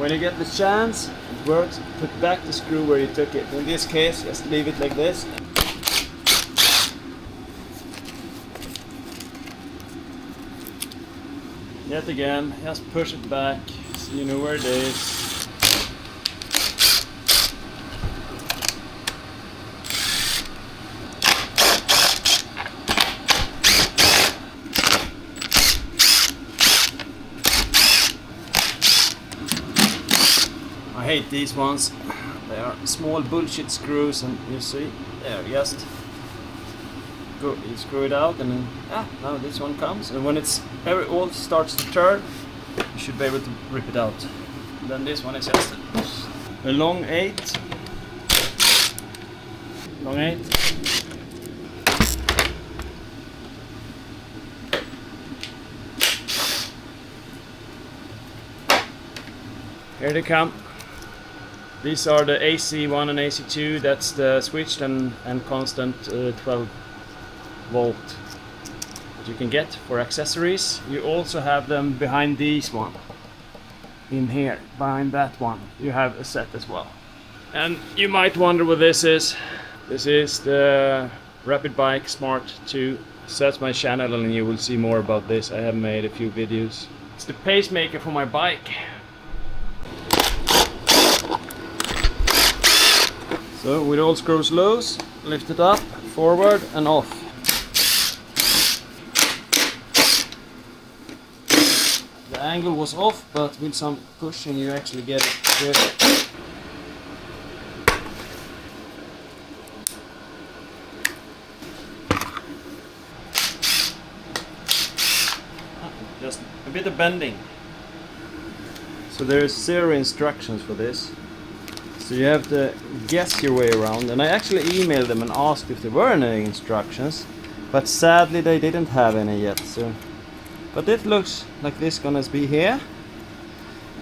when you get the chance, it works, put back the screw where you took it. In this case, just leave it like this. Yet again, just push it back so you know where it is. I hate these ones. They are small bullshit screws, and you see, there, just go, you screw it out, and then now this one comes, and when it's all starts to turn, you should be able to rip it out. And then this one is just a long 8. Long 8. Here they come. These are the AC1 and AC2, that's the switched and constant 12 volt that you can get for accessories. You also have them behind these one. In here, behind that one, you have a set as well. And you might wonder what this is. This is the RapidBike Smart 2. Search my channel and you will see more about this. I have made a few videos. It's the pacemaker for my bike. So with all screws loose, lift it up, forward and off. The angle was off, but with some pushing you actually get it good. Just a bit of bending. So there is 0 instructions for this. So you have to guess your way around, and I actually emailed them and asked if there were any instructions, but sadly they didn't have any yet. So, but it looks like this gonna be here,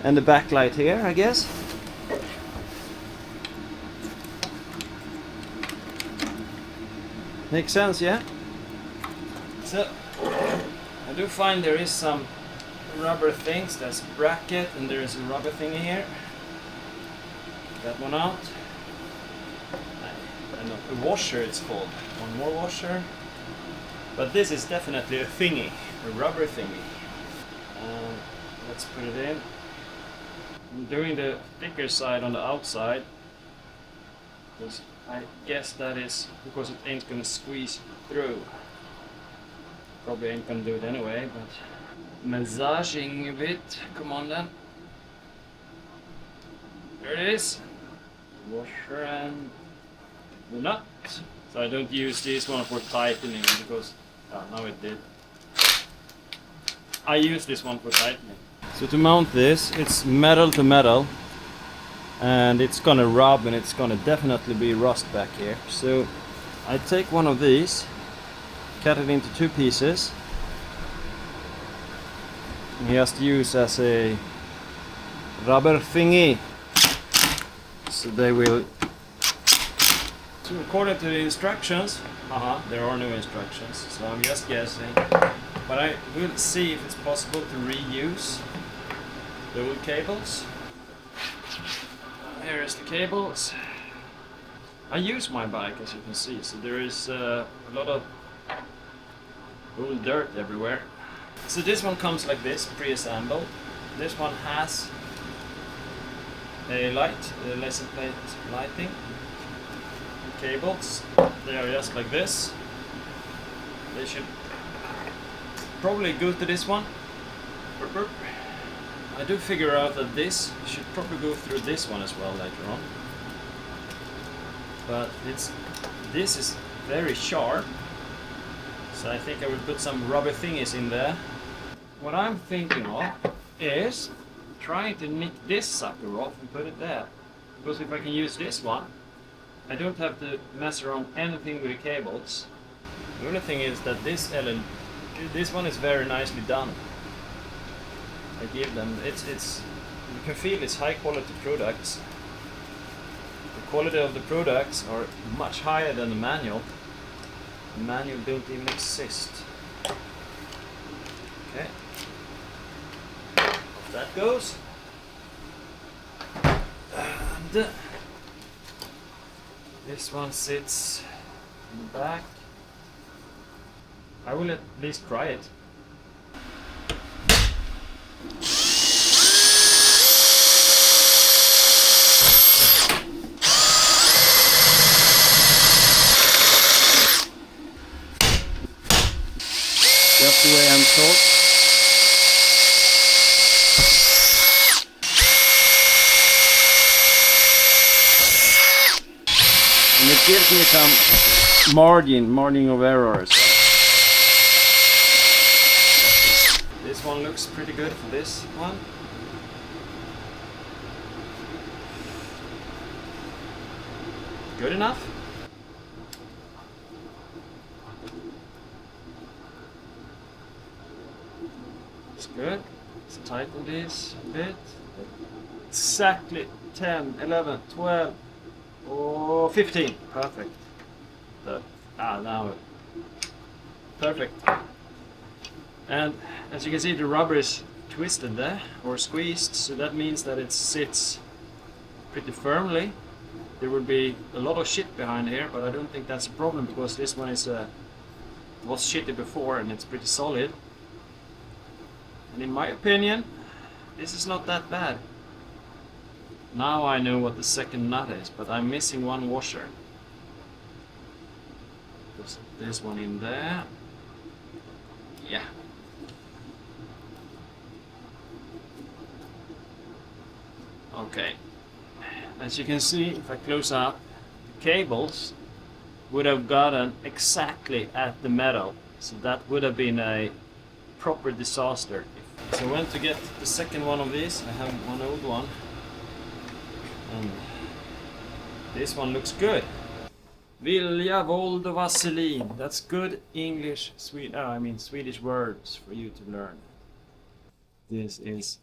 and the backlight here, I guess. Makes sense, yeah? So I do find there is some rubber things. There's a bracket and there is a rubber thing here. That one out. And a washer it's called. One more washer. But this is definitely a thingy, a rubber thingy. Let's put it in. I'm doing the thicker side on the outside, because I guess that is because it ain't gonna squeeze through. Probably ain't gonna do it anyway, but massaging a bit. Come on then. There it is. Washer and the nut. So I don't use this one for tightening because now it did. I use this one for tightening. So to mount this, it's metal to metal, and it's gonna rub and it's gonna definitely be rust back here. So I take one of these, cut it into 2 pieces, and just use as a rubber thingy. So they will. So according to the instructions, there are no instructions, so I'm just guessing. But I will see if it's possible to reuse the old cables. Here is the cables. I use my bike, as you can see, so there is a lot of old dirt everywhere. So this one comes like this, pre-assembled. This one has a light, a lesson plate lighting. The cables, they are just like this. They should probably go to this one. I do figure out that this should probably go through this one as well later on. But this is very sharp, so I think I will put some rubber thingies in there. What I'm thinking of is trying to nick this sucker off and put it there. Because if I can use this one, I don't have to mess around anything with the cables. The only thing is that this one is very nicely done. I give them, you can feel it's high quality products. The quality of the products are much higher than the manual. The manual don't even exist. Okay. Off that goes. This one sits in the back. I will at least try it. Just the way I'm taught. And it gives me some margin of error. So. This one looks pretty good for this one. Good enough. It's good. Let's tighten this a bit. Exactly 10, 11, 12, or 15. Perfect. Now. Perfect. And as you can see, the rubber is twisted there, or squeezed, so that means that it sits pretty firmly. There will be a lot of shit behind here, but I don't think that's a problem because this one is was shitty before and it's pretty solid. And in my opinion, this is not that bad. Now I know what the second nut is, but I'm missing one washer. Put this one in there. Yeah. Okay. As you can see, if I close up, the cables would have gotten exactly at the metal. So that would have been a proper disaster. So I went to get the second one of these. I have one old one. And this one looks good. Vilja, våld och vaselin. That's good English, Swedish words for you to learn. This is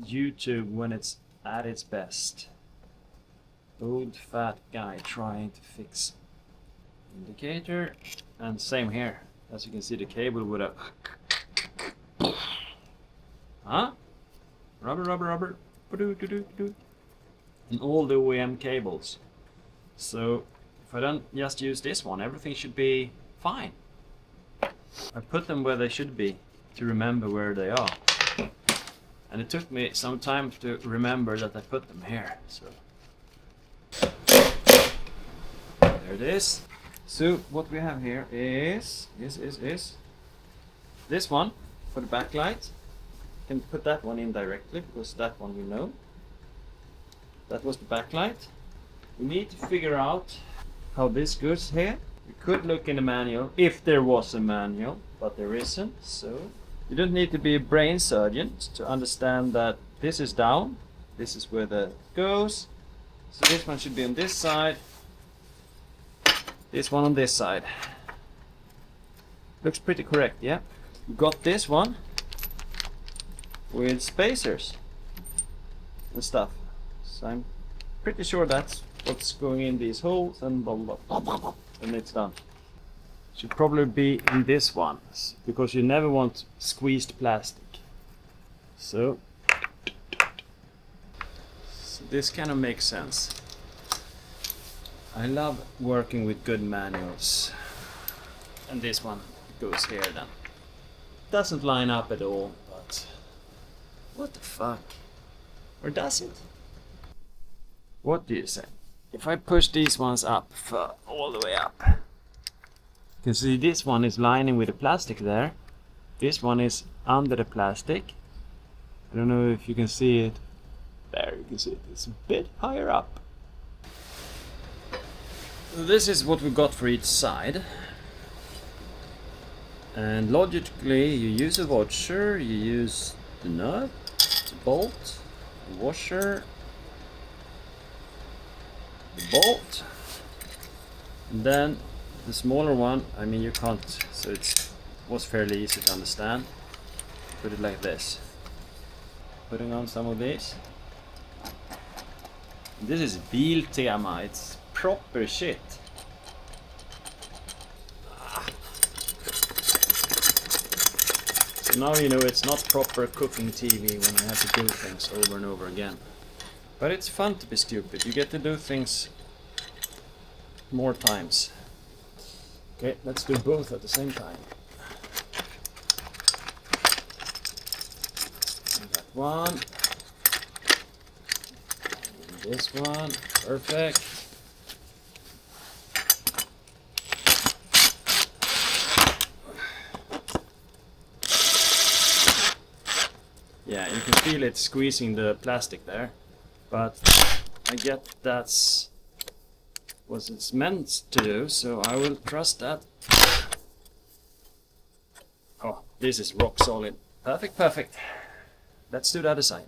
YouTube when it's at its best. Old fat guy trying to fix indicator, and same here. As you can see, the cable would have rubber and all the OEM cables. So if I don't just use this one, everything should be fine. I put them where they should be to remember where they are, and it took me some time to remember that I put them here. So there it is. So what we have here is this one for the backlight. You can put that one in directly because that one we know. That was the backlight. We need to figure out how this goes here. We could look in the manual if there was a manual, but there isn't. So you don't need to be a brain surgeon to understand that this is down. This is where the goes. So this one should be on this side. This one on this side. Looks pretty correct, yeah? We got this one with spacers and stuff. So I'm pretty sure that's what's going in these holes and blah, blah, blah, blah, blah, and it's done. Should probably be in this one because you never want squeezed plastic. So this kind of makes sense. I love working with good manuals. And this one goes here then. Doesn't line up at all, but what the fuck? Or does it? What do you say? If I push these ones up all the way up, you can see this one is lining with the plastic there. This one is under the plastic. I don't know if you can see it. There you can see it. It's a bit higher up. So this is what we got for each side. And logically you use a washer, you use the nut, the bolt, the washer, the bolt, and then the smaller one, I mean you can't, so it was fairly easy to understand. Put it like this. Putting on some of these. This is Viel Liebe, it's proper shit. So now you know it's not proper cooking TV when I have to do things over and over again. But it's fun to be stupid. You get to do things more times. Okay, let's do both at the same time. That one. And this one. Perfect. Yeah, you can feel it squeezing the plastic there, but I get that's what it's meant to do, so I will trust that. Oh, this is rock solid. Perfect, perfect. Let's do the other side.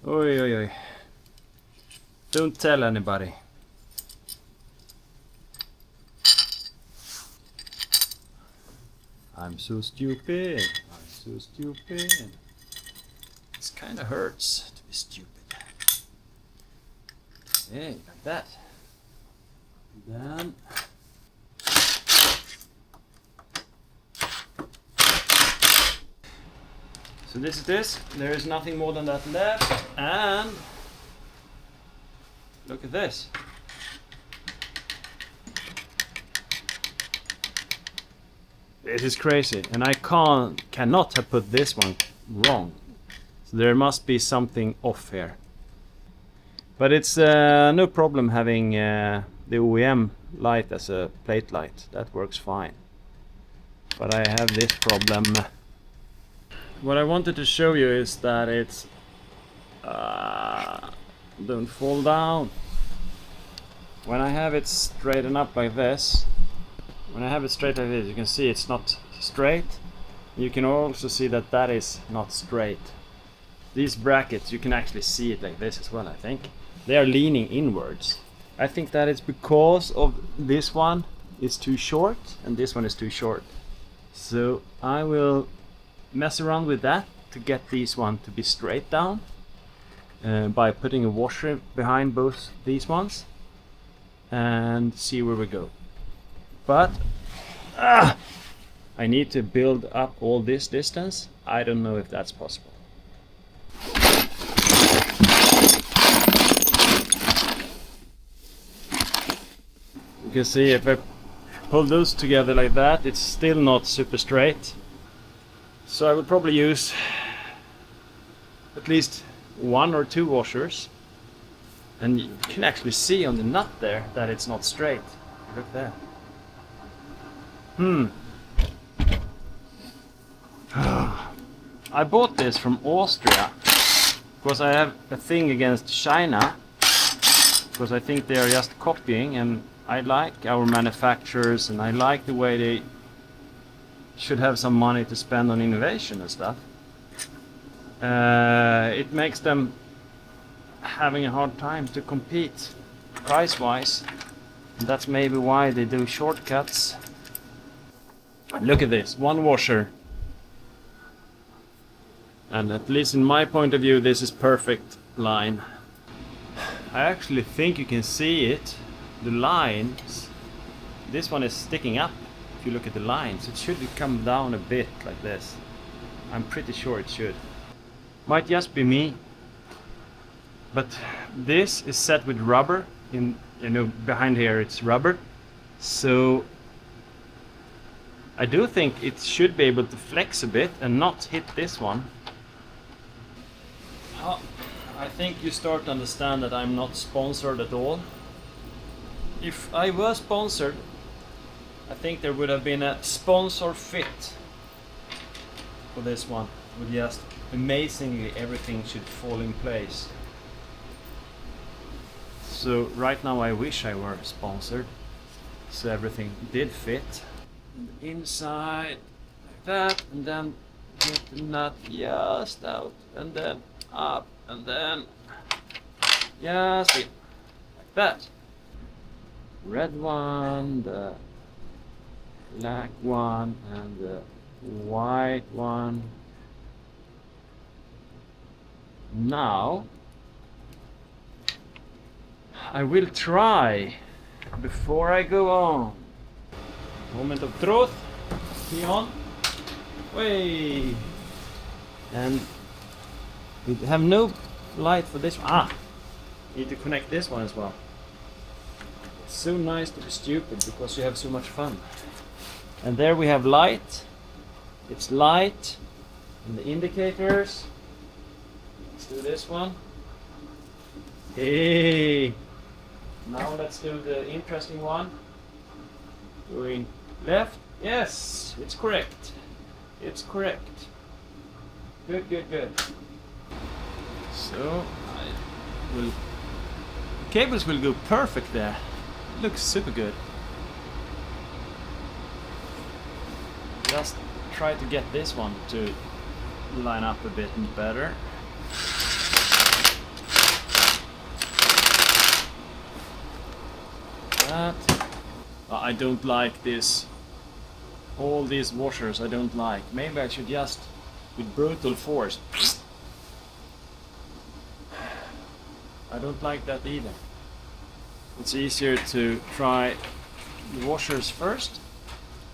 Oi, oi, oi. Don't tell anybody. I'm so stupid. I'm so stupid. This kind of hurts to be stupid. Hey, like that. And then so this is this. There is nothing more than that left. And look at this. It is crazy, and I cannot have put this one wrong. So there must be something off here. But it's no problem having the OEM light as a plate light. That works fine. But I have this problem. What I wanted to show you is that it's don't fall down. When I have it straightened up like this, when I have it straight like this, you can see it's not straight. You can also see that that is not straight. These brackets, you can actually see it like this as well, I think. They are leaning inwards. I think that it's because of this one is too short and this one is too short. So I will mess around with that to get these one to be straight down by putting a washer behind both these ones and see where we go. But I need to build up all this distance. I don't know if that's possible. You can see if I pull those together like that, it's still not super straight. So I would probably use at least 1 or 2 washers. And you can actually see on the nut there that it's not straight. Look there. I bought this from Austria because I have a thing against China, because I think they are just copying, and I like our manufacturers and I like the way they should have some money to spend on innovation and stuff. It makes them having a hard time to compete price-wise. That's maybe why they do shortcuts. Look at this, 1 washer. And at least in my point of view, this is perfect line. I actually think you can see it. The lines, this one is sticking up. If you look at the lines, it should come down a bit like this. I'm pretty sure it should. Might just be me. But this is set with rubber. Behind here it's rubber. So I do think it should be able to flex a bit and not hit this one. I think you start to understand that I'm not sponsored at all. If I were sponsored, I think there would have been a sponsor fit for this one. With just amazingly everything should fall in place. So right now I wish I were sponsored, so everything did fit. Inside like that, and then get the nut just out, and then up, and then just in like that. Red one, the black one, and the white one. Now I will try, before I go on, moment of truth, Johan. Way. And we have no light for this one. Ah, need to connect this one as well. It's so nice to be stupid because you have so much fun. And there we have light. It's light. And the indicators. Let's do this one. Hey. Now let's do the interesting one. Going left. Yes, it's correct. It's correct. Good, good, good. So the cables will go perfect there. It looks super good. Just try to get this one to line up a bit better. That. I don't like this. All these washers I don't like. Maybe I should just, with brutal force. I don't like that either. It's easier to try the washers first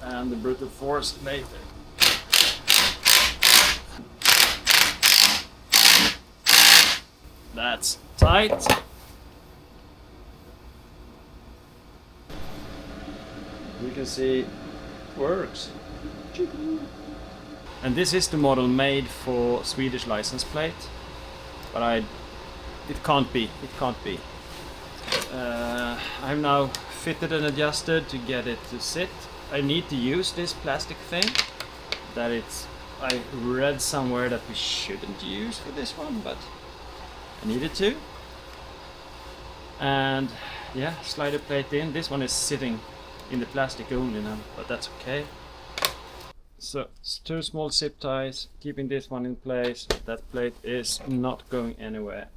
and the brutal force later. That's tight. You can see it works. And this is the model made for Swedish license plate, but it can't be. I've now fitted and adjusted to get it to sit. I need to use this plastic thing that I read somewhere that we shouldn't use for this one, but I needed to. And yeah, slide the plate in. This one is sitting in the plastic only now, but that's okay. So it's 2 small zip ties, keeping this one in place. That plate is not going anywhere.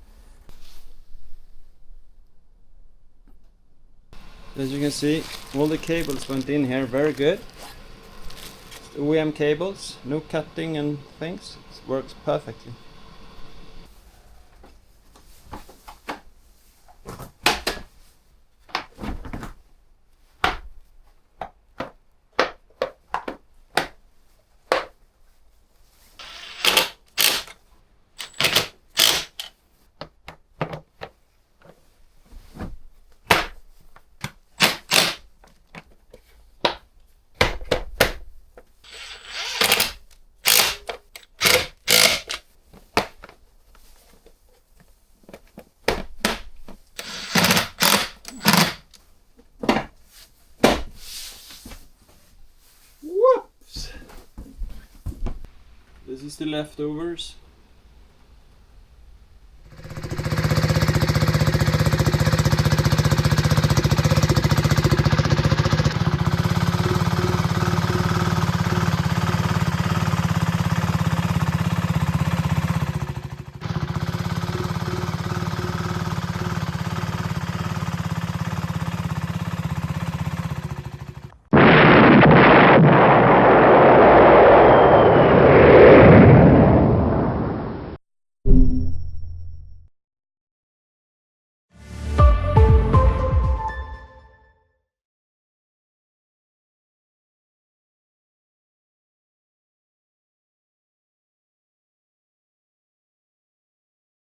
As you can see, all the cables went in here very good. OEM cables, no cutting and things. It works perfectly. This is the leftovers.